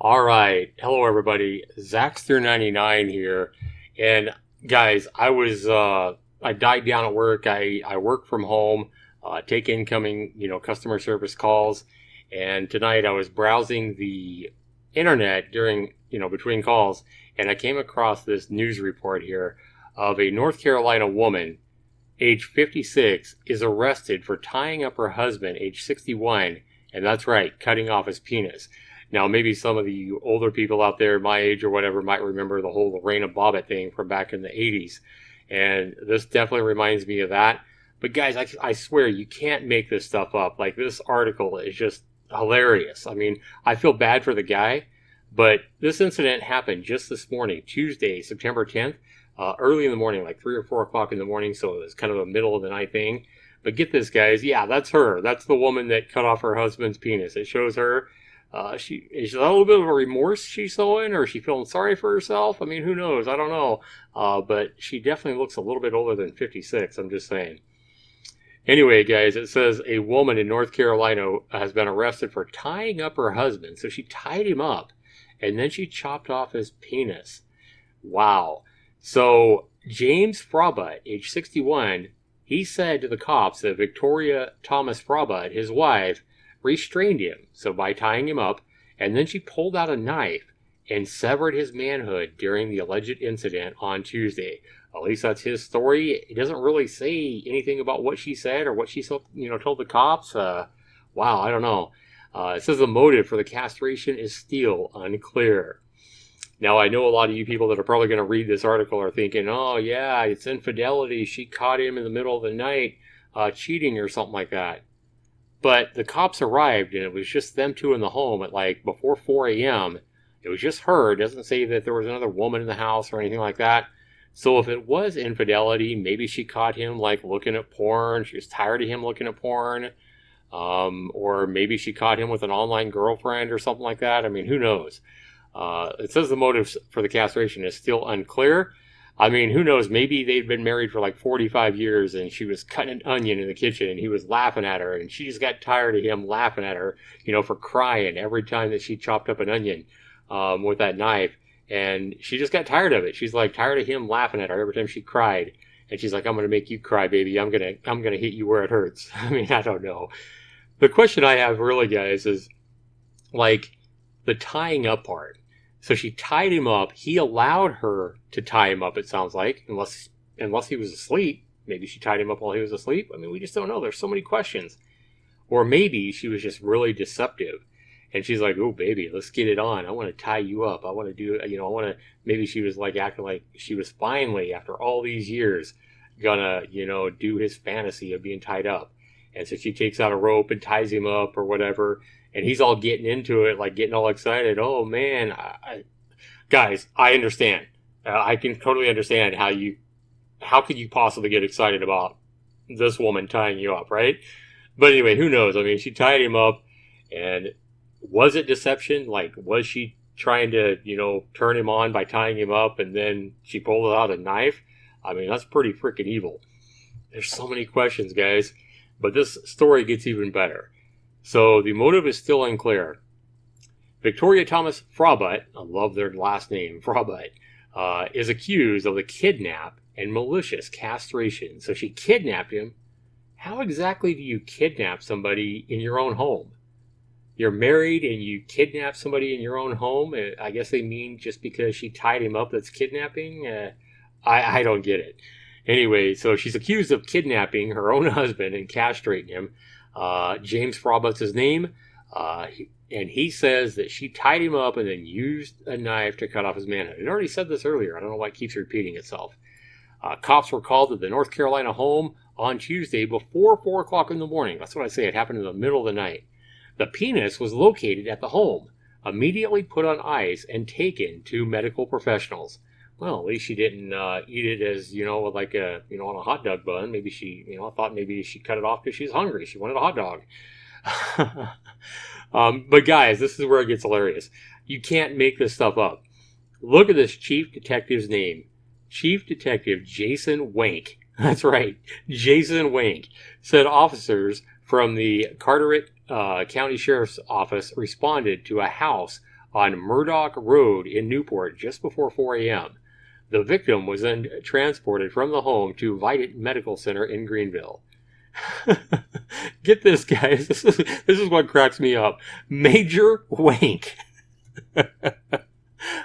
All right. Hello, everybody. Zaxtor99 here. And guys, I died down at work. I work from home, take incoming, customer service calls. And tonight I was browsing the internet during, between calls, and I came across this news report here of a North Carolina woman, age 56, is arrested for tying up her husband, age 61, and that's right, cutting off his penis. Now, maybe some of the older people out there, my age or whatever, might remember the whole Lorena Bobbitt thing from back in the 80s. And this definitely reminds me of that. But guys, I swear, you can't make this stuff up. Like, this article is just hilarious. I mean, I feel bad for the guy, but this incident happened just this morning, Tuesday, September 10th, early in the morning, like 3 or 4 o'clock in the morning. So it was kind of a middle of the night thing. But get this, guys. Yeah, that's her. That's the woman that cut off her husband's penis. It shows her. She is that a little bit of a remorse she's showing, or is she feeling sorry for herself? I mean, who knows? I don't know. But she definitely looks a little bit older than 56. I'm just saying. Anyway, guys, it says a woman in North Carolina has been arrested for tying up her husband. So she tied him up, and then she chopped off his penis. Wow. So James Frobut, age 61, he said to the cops that Victoria Thomas Frobut, his wife, restrained him, so by tying him up, and then she pulled out a knife and severed his manhood during the alleged incident on Tuesday. At least that's his story. It doesn't really say anything about what she said or what she told the cops. Wow, I don't know. It says the motive for the castration is still unclear. Now, I know a lot of you people that are probably going to read this article are thinking, oh, yeah, it's infidelity. She caught him in the middle of the night cheating or something like that. But the cops arrived, and it was just them two in the home at like before 4 a.m. It was just her. It doesn't say that there was another woman in the house or anything like that. So if it was infidelity, maybe she caught him like looking at porn. She was tired of him looking at porn. Or maybe she caught him with an online girlfriend or something like that. I mean, who knows? It says the motives for the castration is still unclear. I mean, who knows? Maybe they'd been married for like 45 years and she was cutting an onion in the kitchen and he was laughing at her and she just got tired of him laughing at her, for crying every time that she chopped up an onion with that knife. And she just got tired of it. She's like tired of him laughing at her every time she cried. And she's like, I'm going to make you cry, baby. I'm going to hit you where it hurts. I mean, I don't know. The question I have really, guys, is like the tying up part. So she tied him up. He allowed her to tie him up, it sounds like, unless he was asleep. Maybe she tied him up while he was asleep. I mean, we just don't know. There's so many questions. Or maybe she was just really deceptive. And she's like, oh, baby, let's get it on. I want to tie you up. I want to do it. Maybe she was like acting like she was finally, after all these years, gonna, do his fantasy of being tied up. And so she takes out a rope and ties him up or whatever. And he's all getting into it, like getting all excited. Oh, man. Guys, I understand. I can totally understand how could you possibly get excited about this woman tying you up, right? But anyway, who knows? I mean, she tied him up, and was it deception? Like, was she trying to, turn him on by tying him up, and then she pulled out a knife? I mean, that's pretty freaking evil. There's so many questions, guys. But this story gets even better. So the motive is still unclear. Victoria Thomas Frobut, I love their last name, Frobut, is accused of the kidnap and malicious castration. So she kidnapped him. How exactly do you kidnap somebody in your own home? You're married and you kidnap somebody in your own home? I guess they mean just because she tied him up that's kidnapping? I don't get it. Anyway, so she's accused of kidnapping her own husband and castrating him. James Frobut's his name. And he says that she tied him up and then used a knife to cut off his manhood. It already said this earlier. I don't know why it keeps repeating itself. Cops were called to the North Carolina home on Tuesday before 4 o'clock in the morning. That's what I say. It happened in the middle of the night. The penis was located at the home, immediately put on ice and taken to medical professionals. Well, at least she didn't eat it as, like on a hot dog bun. Maybe she, I thought maybe she cut it off because she's hungry. She wanted a hot dog. But guys, this is where it gets hilarious. You can't make this stuff up. Look at this chief detective's name. Chief Detective Jason Wank. That's right. Jason Wank said officers from the Carteret County Sheriff's Office responded to a house on Murdoch Road in Newport just before 4 a.m. The victim was then transported from the home to Vidant Medical Center in Greenville. Get this, guys. This is what cracks me up. Major Wank.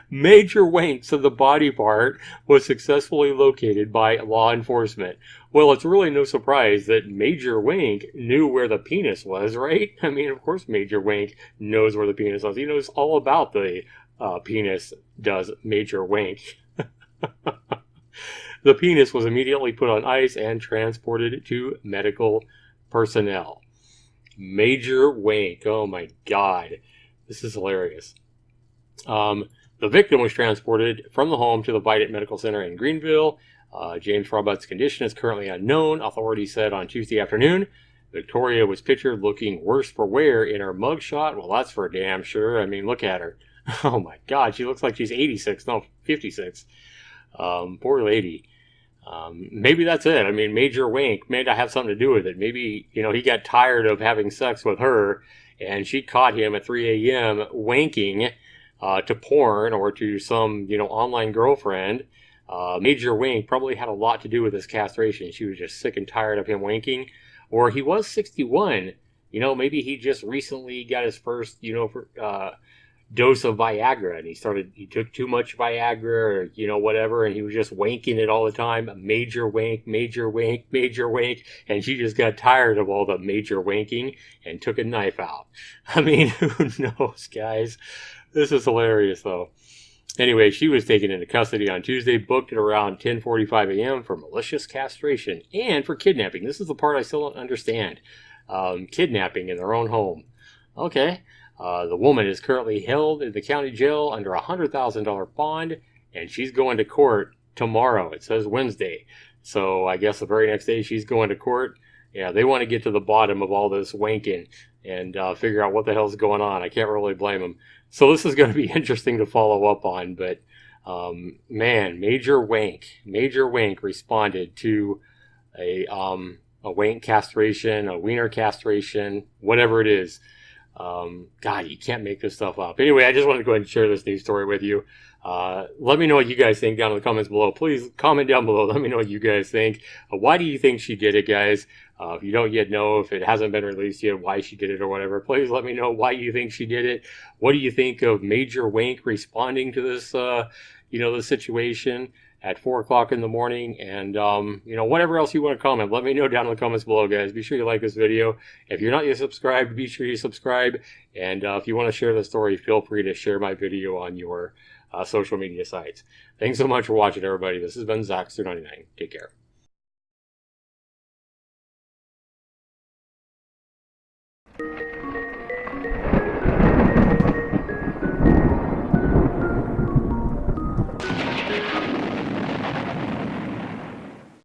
Major Wanks of the body part was successfully located by law enforcement. Well, it's really no surprise that Major Wank knew where the penis was, right? I mean, of course Major Wank knows where the penis was. He knows all about the penis, does Major Wank. The penis was immediately put on ice and transported to medical personnel. Major Wank. Oh my God. This is hilarious. The victim was transported from the home to the Vidant Medical Center in Greenville. James Roberts' condition is currently unknown, authorities said on Tuesday afternoon. Victoria was pictured looking worse for wear in her mugshot. Well, that's for damn sure. I mean, look at her. Oh my God, she looks like she's 86, no, 56. Poor lady. Maybe that's it. I mean, Major Wank may not have something to do with it. Maybe, he got tired of having sex with her, and she caught him at 3 a.m. wanking to porn or to some, online girlfriend. Major Wank probably had a lot to do with his castration. She was just sick and tired of him wanking. Or he was 61. Maybe he just recently got his first, dose of Viagra, and he took too much Viagra or, whatever, and he was just wanking it all the time. Major Wank, Major Wank, Major Wank. And she just got tired of all the major wanking and took a knife out. I mean, who knows, guys? This is hilarious, though. Anyway, she was taken into custody on Tuesday, booked at around 10:45 a.m. for malicious castration and for kidnapping. This is the part I still don't understand. Kidnapping in their own home. Okay. The woman is currently held in the county jail under a $100,000 bond, and she's going to court tomorrow. It says Wednesday. So I guess the very next day she's going to court. Yeah, they want to get to the bottom of all this wanking and figure out what the hell's going on. I can't really blame them. So this is going to be interesting to follow up on. But, man, Major Wank responded to a wank castration, a wiener castration, whatever it is. God, you can't make this stuff up. Anyway, I just wanted to go ahead and share this news story with you. Let me know what you guys think down in the comments below. Please comment down below. Let me know what you guys think. Why do you think she did it, guys? If you don't yet know, if it hasn't been released yet, why she did it or whatever, please let me know why you think she did it. What do you think of Major Wank responding to this, this situation at 4 o'clock in the morning? And, whatever else you want to comment, let me know down in the comments below, guys. Be sure you like this video. If you're not yet subscribed, be sure you subscribe. And if you want to share the story, feel free to share my video on your social media sites. Thanks so much for watching, everybody. This has been Zaxtor99. Take care.